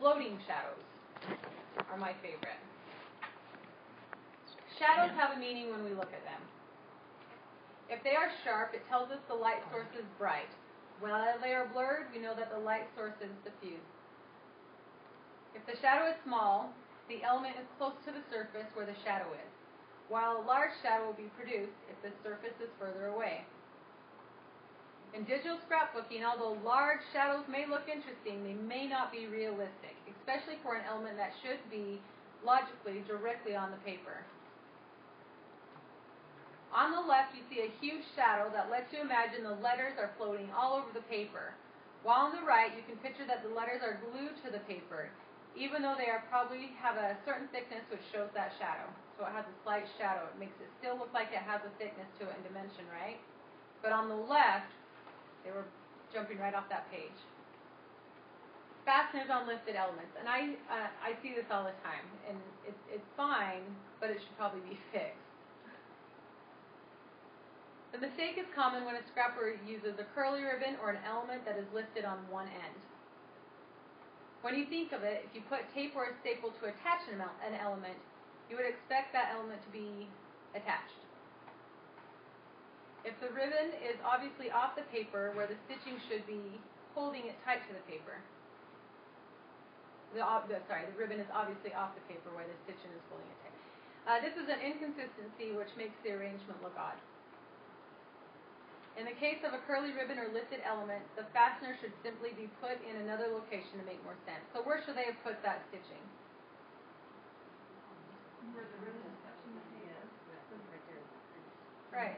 Floating shadows are my favorite. Shadows have a meaning when we look at them. If they are sharp, it tells us the light source is bright. While they are blurred, we know that the light source is diffuse. If the shadow is small, the element is close to the surface where the shadow is, while a large shadow will be produced if the surface is further away. In digital scrapbooking, although large shadows may look interesting, they may not be realistic, especially for an element that should be logically directly on the paper. On the left, you see a huge shadow that lets you imagine the letters are floating all over the paper, while on the right, you can picture that the letters are glued to the paper, even though they are probably have a certain thickness which shows that shadow. So it has a slight shadow. It makes it still look like it has a thickness to it in dimension, right? But on the left, they were jumping right off that page. Fasteners on lifted elements. And I see this all the time. And it's fine, but it should probably be fixed. The mistake is common when a scrapper uses a curly ribbon or an element that is lifted on one end. When you think of it, if you put tape or a staple to attach an element, you would expect that element to be attached. If the ribbon is obviously off the paper where the stitching should be holding it tight to the paper. The ribbon is obviously off the paper where the stitching is holding it tight. This is an inconsistency which makes the arrangement look odd. In the case of a curly ribbon or lifted element, the fastener should simply be put in another location to make more sense. So where should they have put that stitching? Where the ribbon is touching the tape. Right.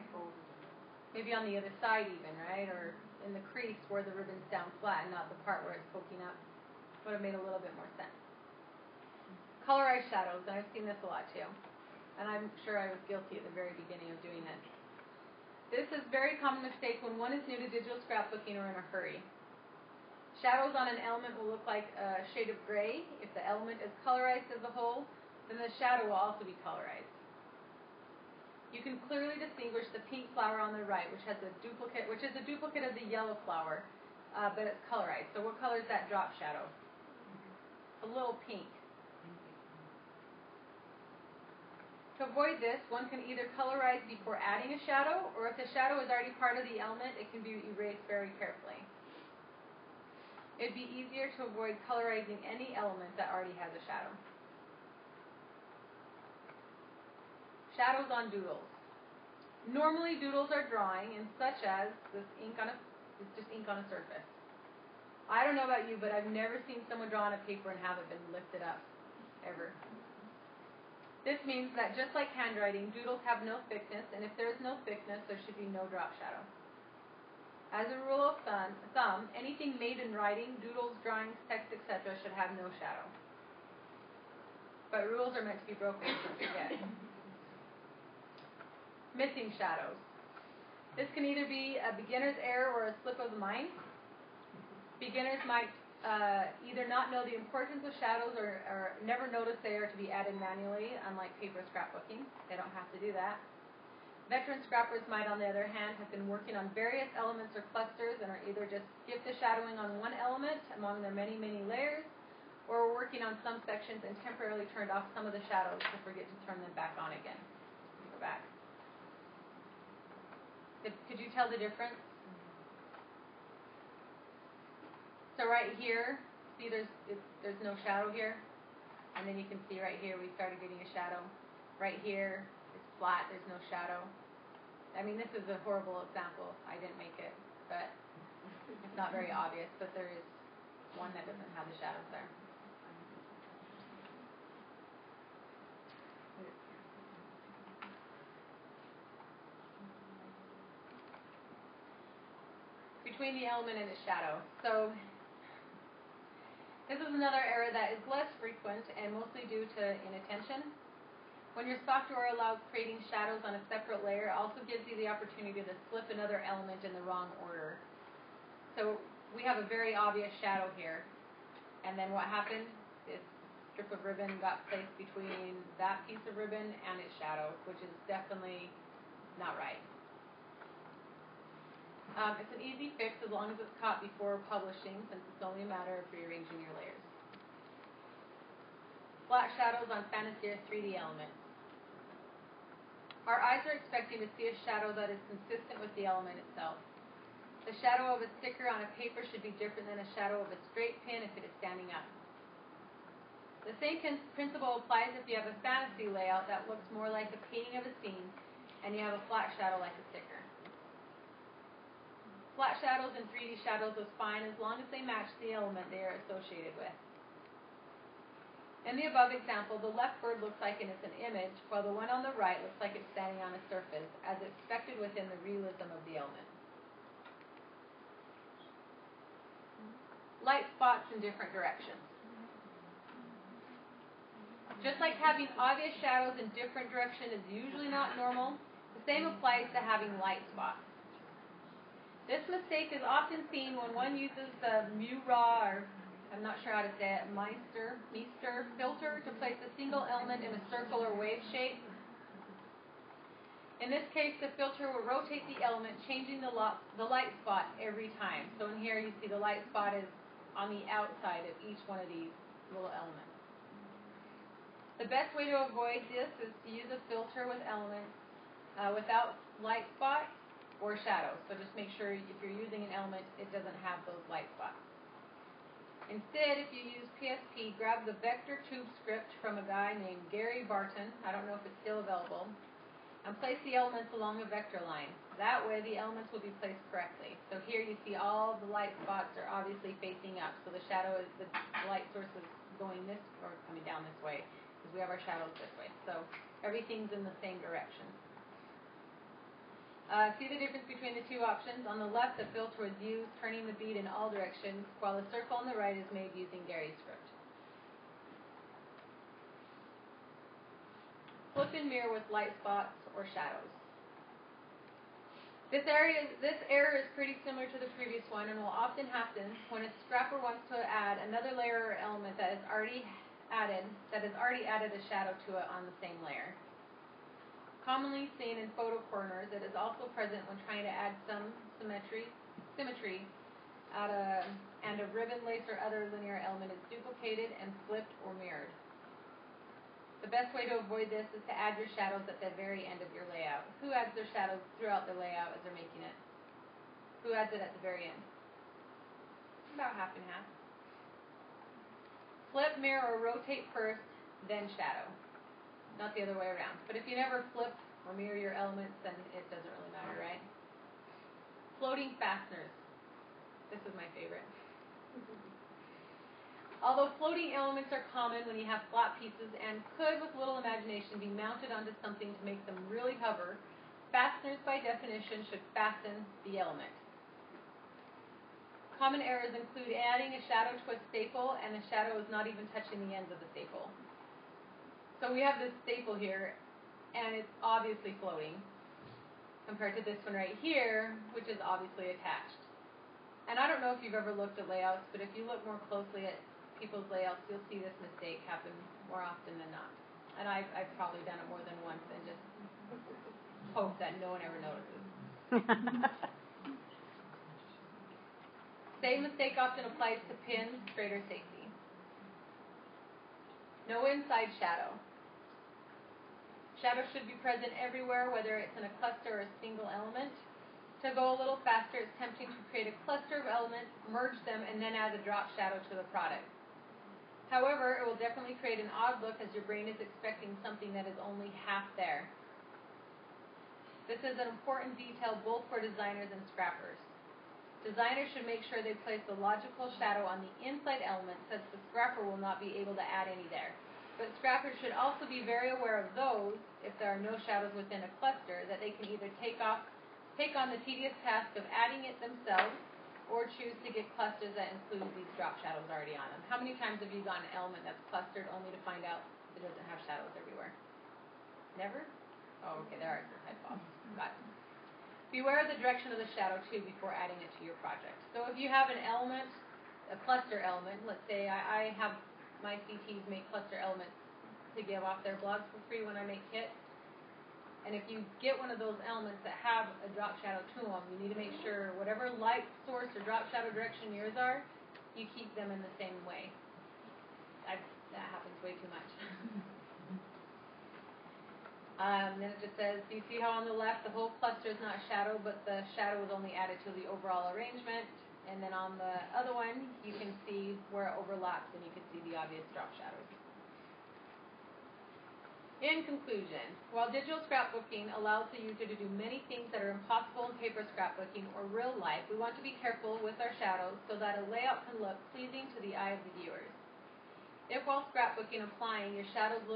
Maybe on the other side even, right? Or in the crease where the ribbon's down flat and not the part where it's poking up. Would have made a little bit more sense. Colorized shadows, and I've seen this a lot too. And I'm sure I was guilty at the very beginning of doing this. This is a very common mistake when one is new to digital scrapbooking or in a hurry. Shadows on an element will look like a shade of gray. If the element is colorized as a whole, then the shadow will also be colorized. You can clearly distinguish the pink flower on the right, which is a duplicate of the yellow flower, but it's colorized. So what color is that drop shadow? A little pink. To avoid this, one can either colorize before adding a shadow, or if the shadow is already part of the element, it can be erased very carefully. It'd be easier to avoid colorizing any element that already has a shadow. Shadows on doodles. Normally doodles are drawing, and such as this ink on it's just ink on a surface. I don't know about you, but I've never seen someone draw on a paper and have it been lifted up, ever. This means that just like handwriting, doodles have no thickness, and if there is no thickness, there should be no drop shadow. As a rule of thumb, anything made in writing, doodles, drawings, text, etc., should have no shadow. But rules are meant to be broken, so don't forget. Missing shadows. This can either be a beginner's error or a slip of the mind. Beginners might either not know the importance of shadows or never notice they are to be added manually, unlike paper scrapbooking. They don't have to do that. Veteran scrappers might, on the other hand, have been working on various elements or clusters and are either just skip the shadowing on one element among their many, many layers, or working on some sections and temporarily turned off some of the shadows to forget to turn them back on again. Go back. Could you tell the difference? So right here, see there's no shadow here, and then you can see right here we started getting a shadow. Right here it's flat, there's no shadow. I mean, this is a horrible example. I didn't make it, but it's not very obvious. But there is one that doesn't have the shadows there. Between the element and the shadow. So this is another error that is less frequent and mostly due to inattention. When your software allows creating shadows on a separate layer, it also gives you the opportunity to slip another element in the wrong order. So we have a very obvious shadow here. And then what happened? This strip of ribbon got placed between that piece of ribbon and its shadow, which is definitely not right. It's an easy fix as long as it's caught before publishing, since it's only a matter of rearranging your layers. Flat shadows on fancier 3D elements. Our eyes are expecting to see a shadow that is consistent with the element itself. The shadow of a sticker on a paper should be different than a shadow of a straight pin if it is standing up. The same principle applies if you have a fantasy layout that looks more like a painting of a scene and you have a flat shadow like a sticker. Flat shadows and 3D shadows is fine as long as they match the element they are associated with. In the above example, the left bird looks like it's an image, while the one on the right looks like it's standing on a surface, as expected within the realism of the element. Light spots in different directions. Just like having obvious shadows in different directions is usually not normal, the same applies to having light spots. This mistake is often seen when one uses the Mura, or I'm not sure how to say it, Meister filter to place a single element in a circle or wave shape. In this case, the filter will rotate the element, changing the light spot every time. So in here you see the light spot is on the outside of each one of these little elements. The best way to avoid this is to use a filter with elements without light spots or shadows. So just make sure if you're using an element, it doesn't have those light spots. Instead, if you use PSP, grab the vector tube script from a guy named Gary Barton, I don't know if it's still available, and place the elements along a vector line. That way the elements will be placed correctly. So here you see all the light spots are obviously facing up, so the shadow is, the light source is going this, or coming down this way, because we have our shadows this way. So everything's in the same direction. See the difference between the two options? On the left, the filter is used, turning the bead in all directions, while the circle on the right is made using Gary's script. Flip and mirror with light spots or shadows. This error is pretty similar to the previous one and will often happen when a scrapper wants to add another layer or element that has already added a shadow to it on the same layer. Commonly seen in photo corners, it is also present when trying to add some symmetry and a ribbon, lace, or other linear element is duplicated and flipped or mirrored. The best way to avoid this is to add your shadows at the very end of your layout. Who adds their shadows throughout the layout as they're making it? Who adds it at the very end? About half and half. Flip, mirror, or rotate first, then shadow. Not the other way around. But if you never flip or mirror your elements, then it doesn't really matter, right? Floating fasteners. This is my favorite. Although floating elements are common when you have flat pieces and could, with little imagination, be mounted onto something to make them really hover, fasteners by definition should fasten the element. Common errors include adding a shadow to a staple and the shadow is not even touching the ends of the staple. So we have this staple here, and it's obviously floating, compared to this one right here, which is obviously attached. And I don't know if you've ever looked at layouts, but if you look more closely at people's layouts, you'll see this mistake happen more often than not. And I've probably done it more than once and just hope that no one ever notices. Same mistake often applies to pins, greater safety. No inside shadow. Shadow should be present everywhere, whether it's in a cluster or a single element. To go a little faster, it's tempting to create a cluster of elements, merge them, and then add a drop shadow to the product. However, it will definitely create an odd look as your brain is expecting something that is only half there. This is an important detail both for designers and scrappers. Designers should make sure they place the logical shadow on the inside element, since the scrapper will not be able to add any there. But scrappers should also be very aware of those, if there are no shadows within a cluster, that they can either take on the tedious task of adding it themselves, or choose to get clusters that include these drop shadows already on them. How many times have you gotten an element that's clustered only to find out it doesn't have shadows everywhere? Never? Oh, okay, there are some typos. Got it. Beware of the direction of the shadow, too, before adding it to your project. So if you have an element, a cluster element, let's say I have my CTs make cluster elements to give off their blogs for free when I make kits. And if you get one of those elements that have a drop shadow to them, you need to make sure whatever light source or drop shadow direction yours are, you keep them in the same way. That happens way too much. Then it just says, do you see how on the left the whole cluster is not shadow, but the shadow is only added to the overall arrangement? And then on the other one, you can see where it overlaps and you can see the obvious drop shadows. In conclusion, while digital scrapbooking allows the user to do many things that are impossible in paper scrapbooking or real life, we want to be careful with our shadows so that a layout can look pleasing to the eye of the viewers. If while scrapbooking applying your shadows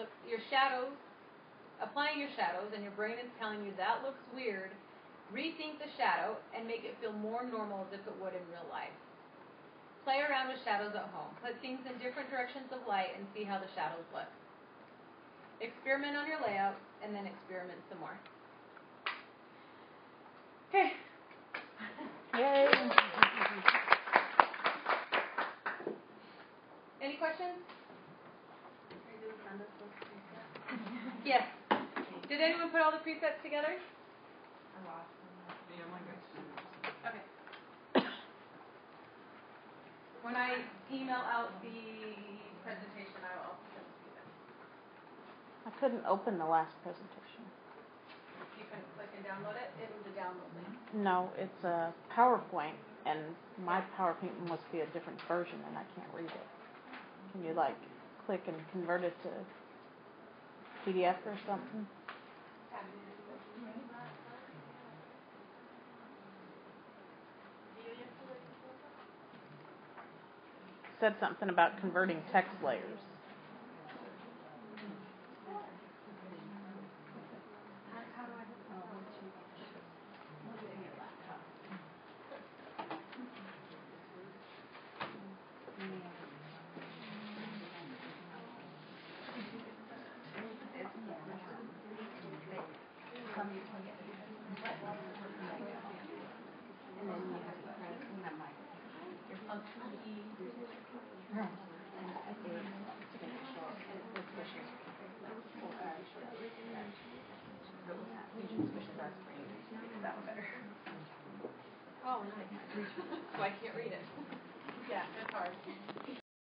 and your brain is telling you that looks weird, rethink the shadow and make it feel more normal as if it would in real life. Play around with shadows at home. Put things in different directions of light and see how the shadows look. Experiment on your layouts and then experiment some more. Okay. Yay. Any questions? Yes. Did anyone put all the presets together? I lost them. Yeah, mine got serious. Okay. When I email out the presentation, I will also send it to you then. I couldn't open the last presentation. You can click and download it. It was a download link. No, it's a PowerPoint, and my PowerPoint must be a different version, and I can't read it. Can you, like, click and convert it to PDF or something? Said something about converting text layers. Oh, nice. So I can't read it. Yeah, that's hard.